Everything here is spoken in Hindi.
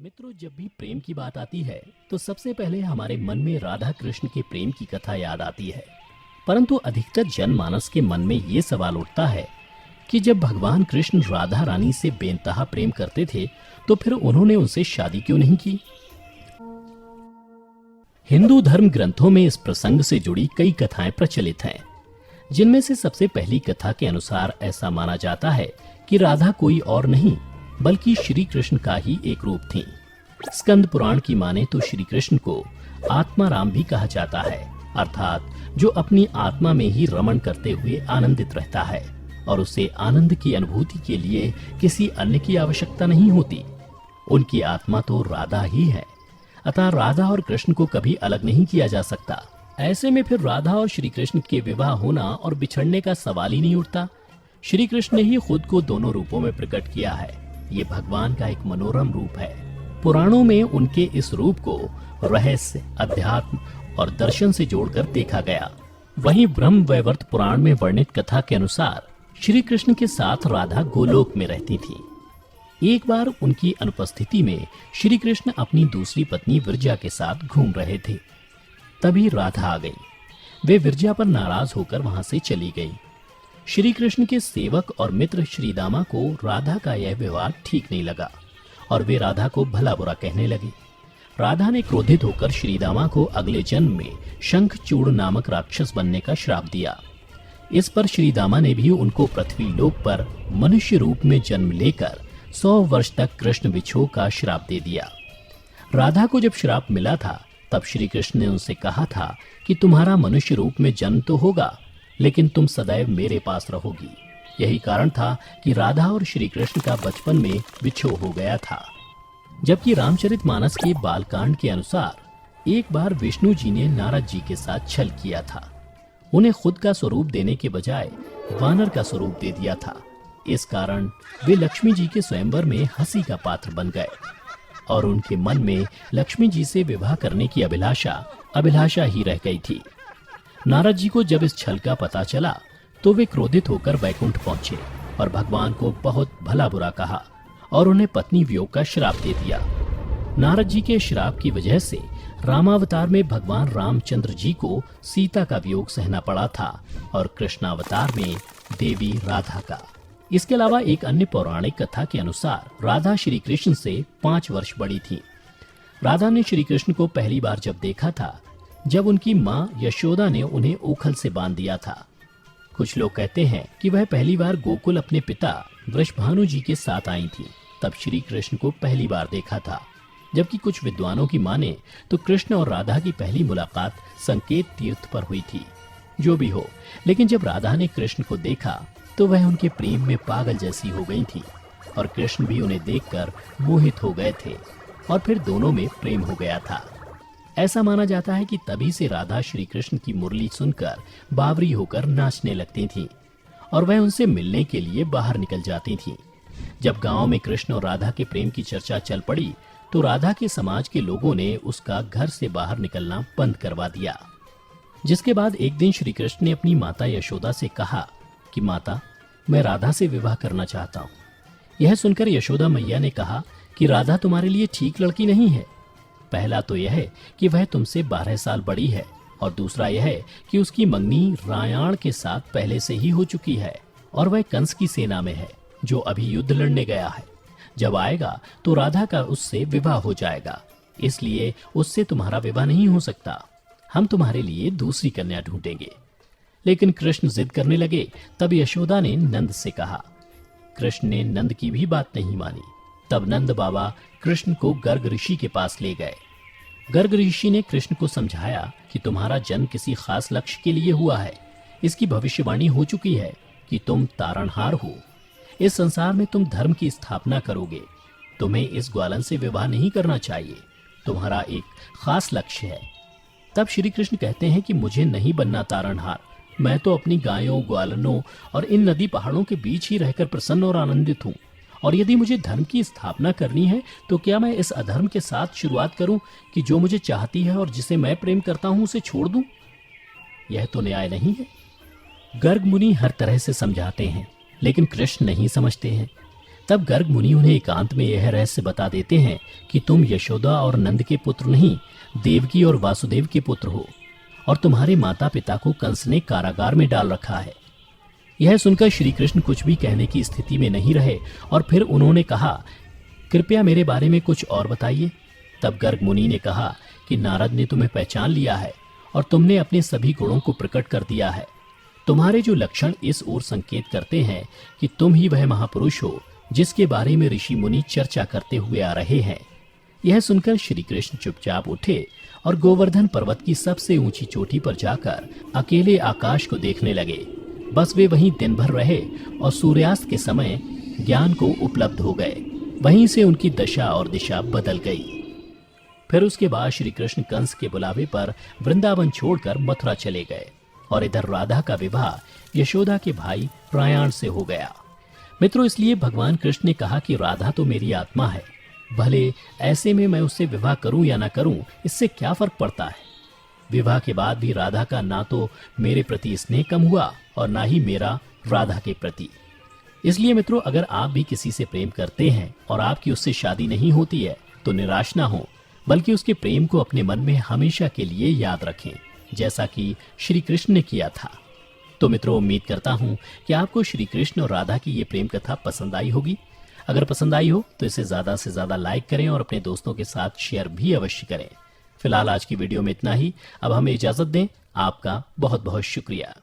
मित्रों, जब भी प्रेम की बात आती है तो सबसे पहले हमारे मन में राधा कृष्ण के प्रेम की कथा याद आती है। परंतु अधिकतर जनमानस के मन में ये सवाल उठता है कि जब भगवान कृष्ण राधा रानी से बेइंतहा प्रेम करते थे तो फिर उन्होंने उनसे शादी क्यों नहीं की। हिंदू धर्म ग्रंथों में इस प्रसंग से जुड़ी कई कथाएं प्रचलित हैं, जिनमें से सबसे पहली कथा के अनुसार ऐसा माना जाता है कि राधा कोई और नहीं बल्कि श्री कृष्ण का ही एक रूप थी। स्कंद पुराण की माने तो श्री कृष्ण को आत्माराम भी कहा जाता है, अर्थात जो अपनी आत्मा में ही रमण करते हुए आनंदित रहता है और उसे आनंद की अनुभूति के लिए किसी अन्य की आवश्यकता नहीं होती। उनकी आत्मा तो राधा ही है, अतः राधा और कृष्ण को कभी अलग नहीं किया जा सकता। ऐसे में फिर राधा और श्री कृष्ण के विवाह होना और बिछड़ने का सवाल ही नहीं उठता। श्री कृष्ण ने ही खुद को दोनों रूपों में प्रकट किया है। ये भगवान का एक मनोरम रूप है। पुराणों में उनके इस रूप को रहस्य, अध्यात्म और दर्शन से जोड़कर देखा गया। वहीं ब्रह्म वैवर्त पुराण में वर्णित कथा के अनुसार श्री कृष्ण के साथ राधा गोलोक में रहती थी। एक बार उनकी अनुपस्थिति में श्री कृष्ण अपनी दूसरी पत्नी विरजा के साथ घूम रहे थे। तभी राधा आ गई। वे विरजा पर नाराज होकर वहां से चली गई। श्री कृष्ण के सेवक और मित्र श्रीदामा को राधा का यह व्यवहार ठीक नहीं लगा और वे राधा को भला बुरा कहने लगे। राधा ने क्रोधित होकर श्रीदामा को अगले जन्म में शंखचूड़ नामक राक्षस बनने का श्राप दिया। इस पर श्रीदामा ने भी उनको पृथ्वी लोक पर मनुष्य रूप में जन्म लेकर 100 वर्ष तक कृष्ण विछोह का श्राप दे दिया। राधा को जब श्राप मिला था तब श्री कृष्ण ने उनसे कहा था कि तुम्हारा मनुष्य रूप में जन्म तो होगा, लेकिन तुम सदैव मेरे पास रहोगी। यही कारण था कि राधा और श्री कृष्ण का बचपन में विछोह हो गया था। जबकि रामचरितमानस के बालकांड के अनुसार एक बार विष्णु जी ने नारद जी के साथ छल किया था। उन्हें खुद का स्वरूप देने के बजाय वानर का स्वरूप दे दिया था। इस कारण वे लक्ष्मी जी के स्वयंवर में हंसी का पात्र बन गए और उनके मन में लक्ष्मी जी से विवाह करने की अभिलाषा ही रह गई थी। नारद जी को जब इस छल का पता चला तो वे क्रोधित होकर वैकुंठ पहुंचे और भगवान को बहुत भला बुरा कहा और उन्हें पत्नी वियोग का श्राप दे दिया। नारद जी के श्राप की वजह से रामावतार में भगवान रामचंद्र जी को सीता का वियोग सहना पड़ा था और कृष्णावतार में देवी राधा का। इसके अलावा एक अन्य पौराणिक कथा के अनुसार राधा श्री कृष्ण से 5 वर्ष बड़ी थी। राधा ने श्री कृष्ण को पहली बार जब देखा था जब उनकी माँ यशोदा ने उन्हें ओखल से बांध दिया था। कुछ लोग कहते हैं कि वह पहली बार गोकुल अपने पिता वृषभानु जी के साथ आई थी, तब श्री कृष्ण को पहली बार देखा था। जबकि कुछ विद्वानों की माने तो कृष्ण और राधा की पहली मुलाकात संकेत तीर्थ पर हुई थी। जो भी हो, लेकिन जब राधा ने कृष्ण को देखा तो वह उनके प्रेम में पागल जैसी हो गई थी और कृष्ण भी उन्हें देखकर मोहित हो गए थे और फिर दोनों में प्रेम हो गया था। ऐसा माना जाता है कि तभी से राधा श्री कृष्ण की मुरली सुनकर बावरी होकर नाचने लगती थीं और वह उनसे मिलने के लिए बाहर निकल जाती थीं। जब गांव में कृष्ण और राधा के प्रेम की चर्चा चल पड़ी तो राधा के समाज के लोगों ने उसका घर से बाहर निकलना बंद करवा दिया। जिसके बाद एक दिन श्री कृष्ण ने अपनी माता यशोदा से कहा कि माता, मैं राधा से विवाह करना चाहता हूँ। यह सुनकर यशोदा मैया ने कहा कि राधा तुम्हारे लिए ठीक लड़की नहीं है। पहला तो यह है कि वह तुमसे 12 साल बड़ी है और दूसरा यह है कि उसकी मंगनी रायाण के साथ पहले से ही हो चुकी है और वह कंस की सेना में है जो अभी युद्ध लड़ने गया है। जब आएगा तो राधा का उससे विवाह हो जाएगा, इसलिए उससे तुम्हारा विवाह नहीं हो सकता। हम तुम्हारे लिए दूसरी कन्या ढूंढेंगे। लेकिन कृष्ण जिद करने लगे। तब यशोदा ने नंद से कहा। कृष्ण ने नंद की भी बात नहीं मानी। तब नंद बाबा कृष्ण को गर्ग ऋषि के पास ले गए। गर्ग ऋषि ने कृष्ण को समझाया कि तुम्हारा जन्म किसी खास लक्ष्य के लिए हुआ है। इसकी भविष्यवाणी हो चुकी है कि तुम तारणहार हो। इस संसार में तुम धर्म की स्थापना करोगे। तुम्हें इस ग्वालन से विवाह नहीं करना चाहिए। तुम्हारा एक खास लक्ष्य है। तब श्री कृष्ण कहते हैं कि मुझे नहीं बनना तारणहार। मैं तो अपनी गायों, ग्वालनों और इन नदी पहाड़ों के बीच ही रहकर प्रसन्न और आनंदित हूँ। और यदि मुझे धर्म की स्थापना करनी है तो क्या मैं इस अधर्म के साथ शुरुआत करूं कि जो मुझे चाहती है और जिसे मैं प्रेम करता हूं उसे छोड़ दूं? यह तो न्याय नहीं है। गर्ग मुनि हर तरह से समझाते हैं, लेकिन कृष्ण नहीं समझते हैं। तब गर्ग मुनि उन्हें एकांत में यह रहस्य बता देते हैं कि तुम यशोदा और नंद के पुत्र नहीं, देवकी और वासुदेव के पुत्र हो, और तुम्हारे माता पिता को कंस ने कारागार में डाल रखा है। यह सुनकर श्री कृष्ण कुछ भी कहने की स्थिति में नहीं रहे और फिर उन्होंने कहा, कृपया मेरे बारे में कुछ और बताइए। तब गर्ग मुनि ने कहा कि नारद ने तुम्हें पहचान लिया है और तुमने अपने सभी गुणों को प्रकट कर दिया है। तुम्हारे जो लक्षण इस ओर संकेत करते हैं कि तुम ही वह महापुरुष हो जिसके बारे में ऋषि मुनि चर्चा करते हुए आ रहे हैं। यह सुनकर श्री कृष्ण चुपचाप उठे और गोवर्धन पर्वत की सबसे ऊंची चोटी पर जाकर अकेले आकाश को देखने लगे। बस वे वहीं दिन भर रहे और सूर्यास्त के समय ज्ञान को उपलब्ध हो गए। वहीं से उनकी दशा और दिशा बदल गई। फिर उसके बाद श्री कृष्ण कंस के बुलावे पर वृंदावन छोड़कर मथुरा चले गए और इधर राधा का विवाह यशोदा के भाई प्रयाण से हो गया। मित्रों, इसलिए भगवान कृष्ण ने कहा कि राधा तो मेरी आत्मा है, भले ऐसे में मैं उससे विवाह करूं या ना करूं, इससे क्या फर्क पड़ता है। विवाह के बाद भी राधा का ना तो मेरे प्रति स्नेह कम हुआ और ना ही मेरा राधा के प्रति। इसलिए मित्रों, अगर आप भी किसी से प्रेम करते हैं और आपकी उससे शादी नहीं होती है तो निराश ना हो, बल्कि उसके प्रेम को अपने मन में हमेशा के लिए याद रखें, जैसा कि श्री कृष्ण ने किया था। तो मित्रों, उम्मीद करता हूं कि आपको श्री कृष्ण और राधा की ये प्रेम कथा पसंद आई होगी। अगर पसंद आई हो तो इसे ज्यादा से ज्यादा लाइक करें और अपने दोस्तों के साथ शेयर भी अवश्य करें। फिलहाल आज की वीडियो में इतना ही। अब हमें इजाजत दें। आपका बहुत बहुत शुक्रिया।